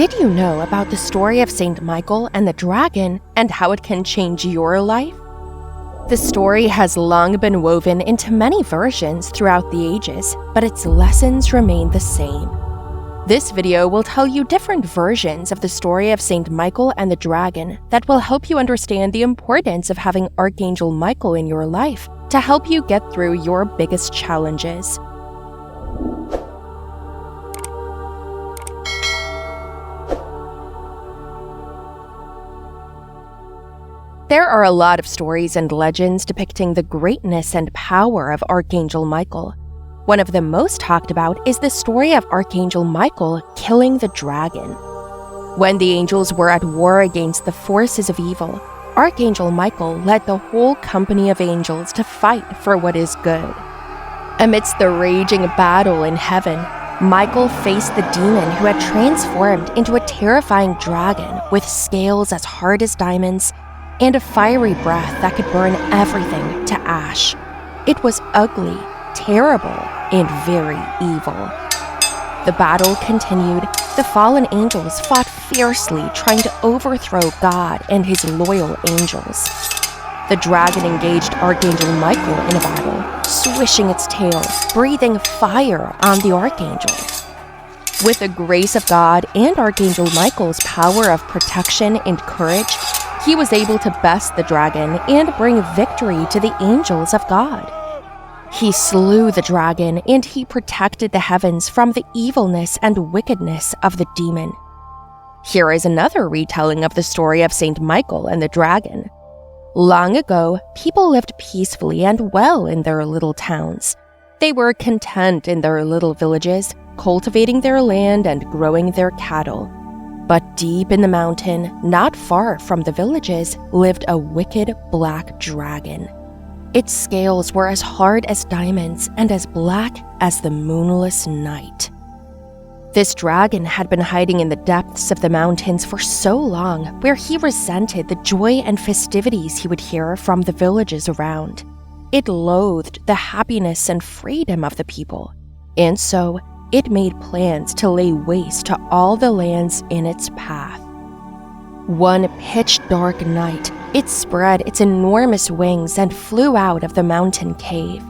Did you know about the story of Saint Michael and the dragon and how it can change your life? The story has long been woven into many versions throughout the ages, but its lessons remain the same. This video will tell you different versions of the story of Saint Michael and the dragon that will help you understand the importance of having Archangel Michael in your life to help you get through your biggest challenges. There are a lot of stories and legends depicting the greatness and power of Archangel Michael. One of the most talked about is the story of Archangel Michael killing the dragon. When the angels were at war against the forces of evil, Archangel Michael led the whole company of angels to fight for what is good. Amidst the raging battle in heaven, Michael faced the demon who had transformed into a terrifying dragon with scales as hard as diamonds and a fiery breath that could burn everything to ash. It was ugly, terrible, and very evil. The battle continued. The fallen angels fought fiercely, trying to overthrow God and his loyal angels. The dragon engaged Archangel Michael in a battle, swishing its tail, breathing fire on the archangel. With the grace of God and Archangel Michael's power of protection and courage, he was able to best the dragon and bring victory to the angels of God. He slew the dragon and he protected the heavens from the evilness and wickedness of the demon. Here is another retelling of the story of Saint Michael and the dragon. Long ago, people lived peacefully and well in their little towns. They were content in their little villages, cultivating their land and growing their cattle. But deep in the mountain, not far from the villages, lived a wicked black dragon. Its scales were as hard as diamonds and as black as the moonless night. This dragon had been hiding in the depths of the mountains for so long, where he resented the joy and festivities he would hear from the villages around. It loathed the happiness and freedom of the people, and so it made plans to lay waste to all the lands in its path. One pitch-dark night, it spread its enormous wings and flew out of the mountain cave.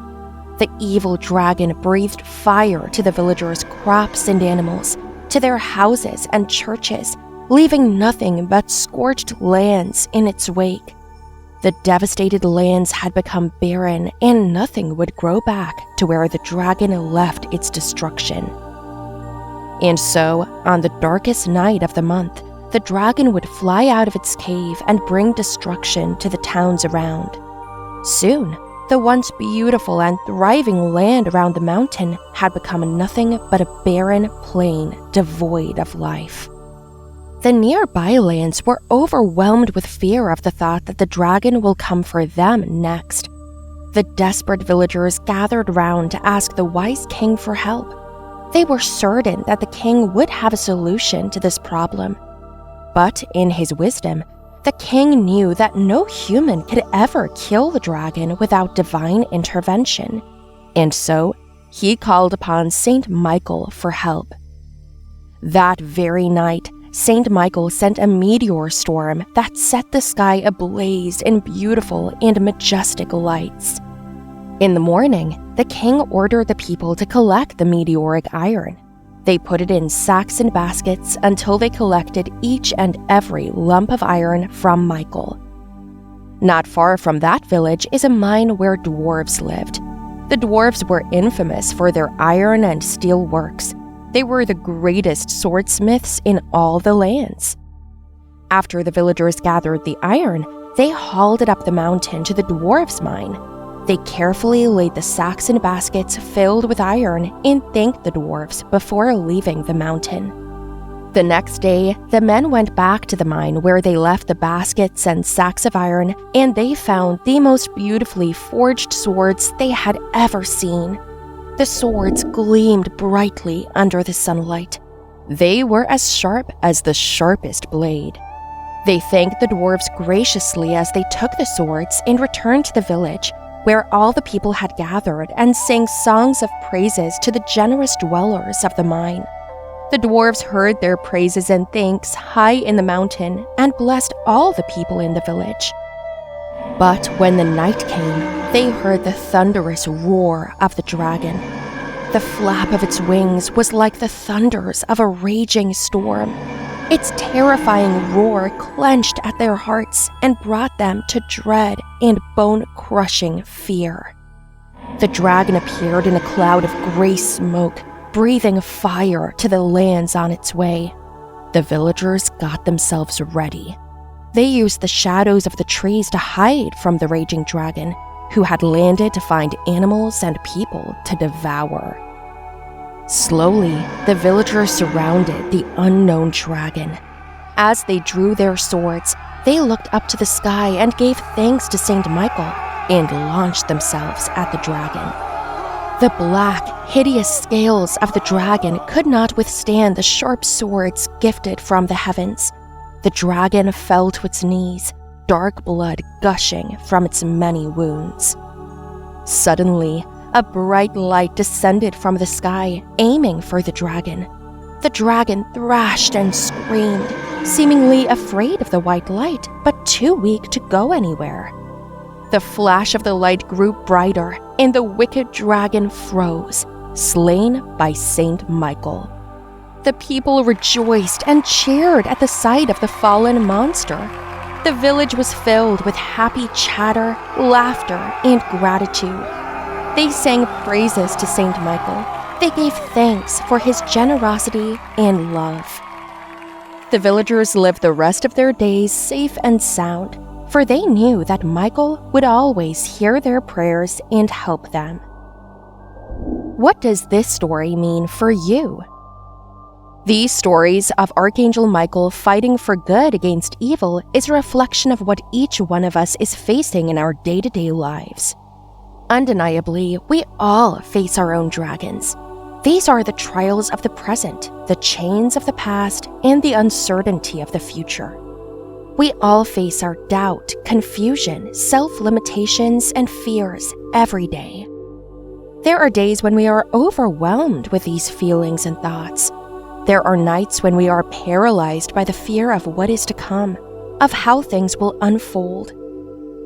The evil dragon breathed fire to the villagers' crops and animals, to their houses and churches, leaving nothing but scorched lands in its wake. The devastated lands had become barren, and nothing would grow back to where the dragon left its destruction. And so, on the darkest night of the month, the dragon would fly out of its cave and bring destruction to the towns around. Soon, the once beautiful and thriving land around the mountain had become nothing but a barren plain devoid of life. The nearby lands were overwhelmed with fear of the thought that the dragon will come for them next. The desperate villagers gathered round to ask the wise king for help. They were certain that the king would have a solution to this problem. But in his wisdom, the king knew that no human could ever kill the dragon without divine intervention. And so, he called upon Saint Michael for help. That very night, Saint Michael sent a meteor storm that set the sky ablaze in beautiful and majestic lights. In the morning, the king ordered the people to collect the meteoric iron. They put it in sacks and baskets until they collected each and every lump of iron from Michael. Not far from that village is a mine where dwarves lived. The dwarves were infamous for their iron and steel works. They were the greatest swordsmiths in all the lands. After the villagers gathered the iron, they hauled it up the mountain to the dwarves' mine. They carefully laid the sacks and baskets filled with iron and thanked the dwarves before leaving the mountain. The next day, the men went back to the mine where they left the baskets and sacks of iron, and they found the most beautifully forged swords they had ever seen. The swords gleamed brightly under the sunlight. They were as sharp as the sharpest blade. They thanked the dwarves graciously as they took the swords and returned to the village, where all the people had gathered and sang songs of praises to the generous dwellers of the mine. The dwarves heard their praises and thanks high in the mountain and blessed all the people in the village. But when the night came, they heard the thunderous roar of the dragon. The flap of its wings was like the thunders of a raging storm. Its terrifying roar clenched at their hearts and brought them to dread and bone-crushing fear. The dragon appeared in a cloud of gray smoke, breathing fire to the lands on its way. The villagers got themselves ready. They used the shadows of the trees to hide from the raging dragon, who had landed to find animals and people to devour. Slowly, the villagers surrounded the unknown dragon. As they drew their swords, they looked up to the sky and gave thanks to Saint Michael and launched themselves at the dragon. The black, hideous scales of the dragon could not withstand the sharp swords gifted from the heavens. The dragon fell to its knees, dark blood gushing from its many wounds. Suddenly, a bright light descended from the sky, aiming for the dragon. The dragon thrashed and screamed, seemingly afraid of the white light, but too weak to go anywhere. The flash of the light grew brighter, and the wicked dragon froze, slain by Saint Michael. The people rejoiced and cheered at the sight of the fallen monster. The village was filled with happy chatter, laughter, and gratitude. They sang praises to Saint Michael. They gave thanks for his generosity and love. The villagers lived the rest of their days safe and sound, for they knew that Michael would always hear their prayers and help them. What does this story mean for you? These stories of Archangel Michael fighting for good against evil is a reflection of what each one of us is facing in our day-to-day lives. Undeniably, we all face our own dragons. These are the trials of the present, the chains of the past, and the uncertainty of the future. We all face our doubt, confusion, self-limitations, and fears every day. There are days when we are overwhelmed with these feelings and thoughts. There are nights when we are paralyzed by the fear of what is to come, of how things will unfold.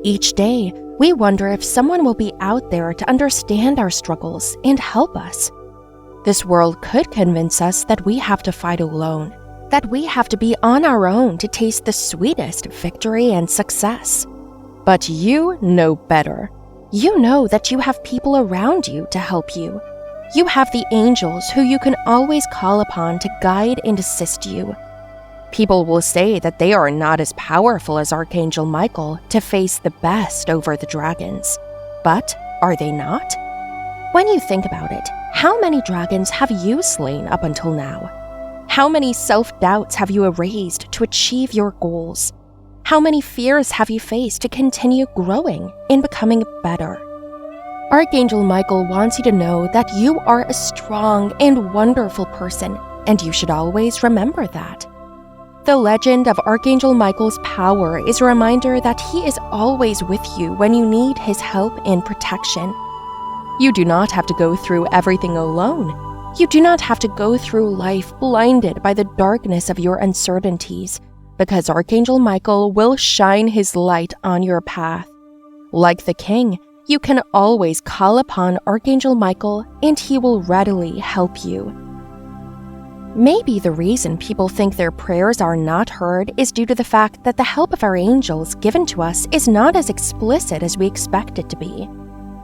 Each day, we wonder if someone will be out there to understand our struggles and help us. This world could convince us that we have to fight alone, that we have to be on our own to taste the sweetest victory and success. But you know better. You know that you have people around you to help you. You have the angels who you can always call upon to guide and assist you. People will say that they are not as powerful as Archangel Michael to face the best over the dragons. But are they not? When you think about it, how many dragons have you slain up until now? How many self-doubts have you erased to achieve your goals? How many fears have you faced to continue growing and becoming better? Archangel Michael wants you to know that you are a strong and wonderful person, and you should always remember that. The legend of Archangel Michael's power is a reminder that he is always with you when you need his help and protection. You do not have to go through everything alone. You do not have to go through life blinded by the darkness of your uncertainties, because Archangel Michael will shine his light on your path. Like the king, you can always call upon Archangel Michael and he will readily help you. Maybe the reason people think their prayers are not heard is due to the fact that the help of our angels given to us is not as explicit as we expect it to be.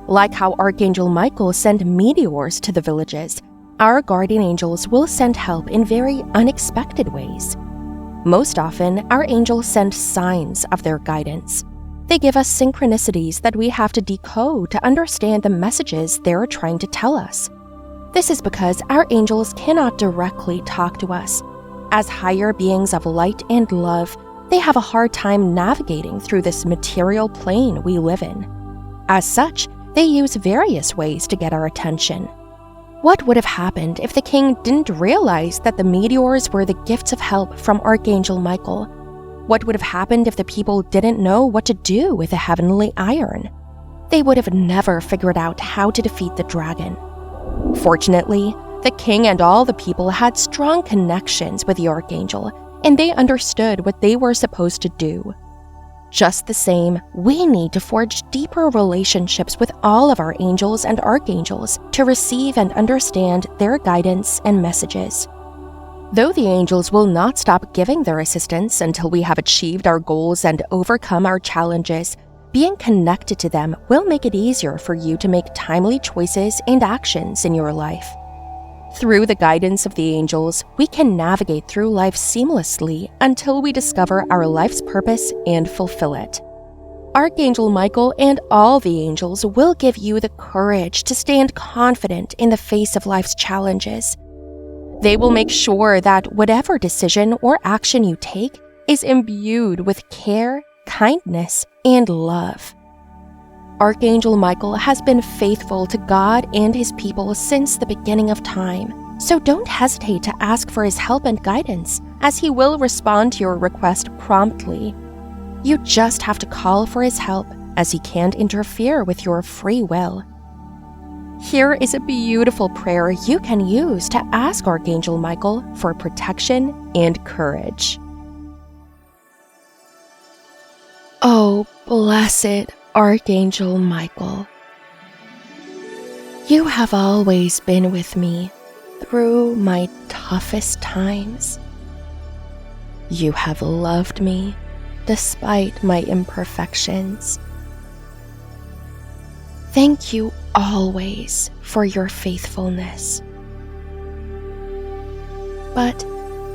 Like how Archangel Michael sent meteors to the villages, our guardian angels will send help in very unexpected ways. Most often, our angels send signs of their guidance. They give us synchronicities that we have to decode to understand the messages they're trying to tell us. This is because our angels cannot directly talk to us. As higher beings of light and love, they have a hard time navigating through this material plane we live in. As such, they use various ways to get our attention. What would have happened if the king didn't realize that the meteors were the gifts of help from Archangel Michael? What would have happened if the people didn't know what to do with the heavenly iron? They would have never figured out how to defeat the dragon. Fortunately, The king and all the people had strong connections with the archangel, and they understood what they were supposed to do. Just the same, we need to forge deeper relationships with all of our angels and archangels to receive and understand their guidance and messages. Though the angels will not stop giving their assistance until we have achieved our goals and overcome our challenges, being connected to them will make it easier for you to make timely choices and actions in your life. Through the guidance of the angels, we can navigate through life seamlessly until we discover our life's purpose and fulfill it. Archangel Michael and all the angels will give you the courage to stand confident in the face of life's challenges. They will make sure that whatever decision or action you take is imbued with care, kindness, and love. Archangel Michael has been faithful to God and his people since the beginning of time, so don't hesitate to ask for his help and guidance, as he will respond to your request promptly. You just have to call for his help, as he can't interfere with your free will. Here is a beautiful prayer you can use to ask Archangel Michael for protection and courage. Oh, blessed Archangel Michael, you have always been with me through my toughest times. You have loved me despite my imperfections. Thank you always for your faithfulness. But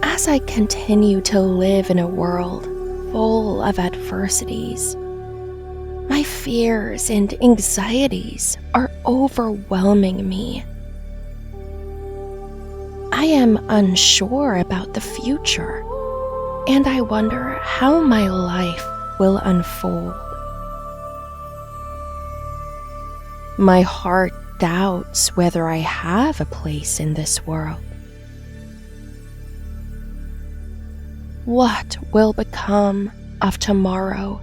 as I continue to live in a world full of adversities, my fears and anxieties are overwhelming me. I am unsure about the future, and I wonder how my life will unfold. My heart doubts whether I have a place in this world. What will become of tomorrow?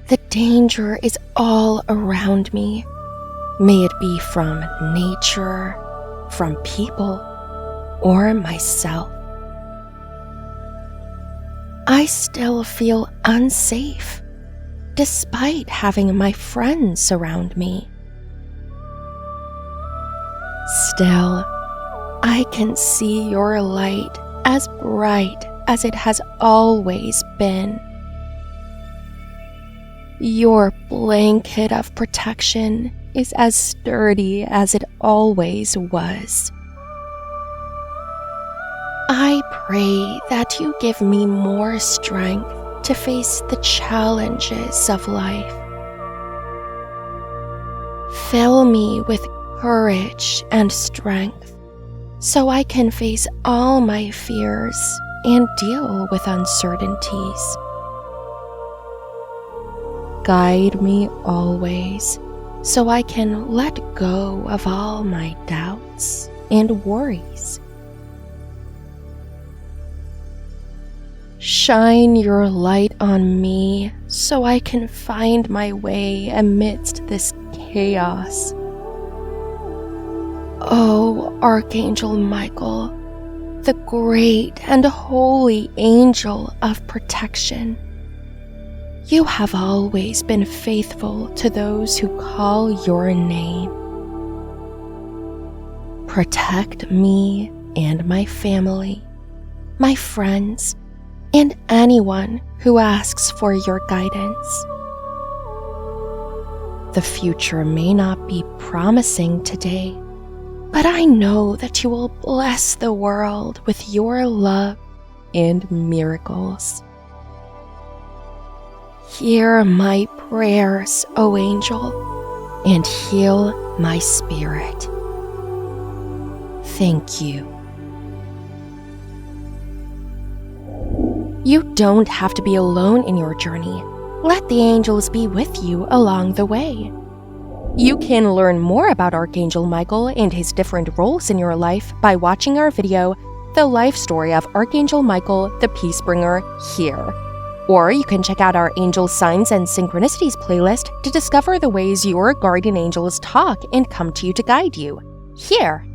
The danger is all around me. May it be from nature, from people, or myself. I still feel unsafe, despite having my friends surround me. Still, I can see your light as bright as it has always been. Your blanket of protection is as sturdy as it always was. I pray that you give me more strength to face the challenges of life. Fill me with courage and strength so I can face all my fears and deal with uncertainties. Guide me always so I can let go of all my doubts and worries. Shine your light on me so I can find my way amidst this chaos. Oh, Archangel Michael, the great and holy angel of protection, you have always been faithful to those who call your name. Protect me and my family, my friends, and anyone who asks for your guidance. The future may not be promising today, but I know that you will bless the world with your love and miracles. Hear my prayers, O angel, and heal my spirit. Thank you. You don't have to be alone in your journey. Let the angels be with you along the way. You can learn more about Archangel Michael and his different roles in your life by watching our video, The Life Story of Archangel Michael, the Peacebringer, here. Or you can check out our Angel Signs and Synchronicities playlist to discover the ways your guardian angels talk and come to you to guide you. Here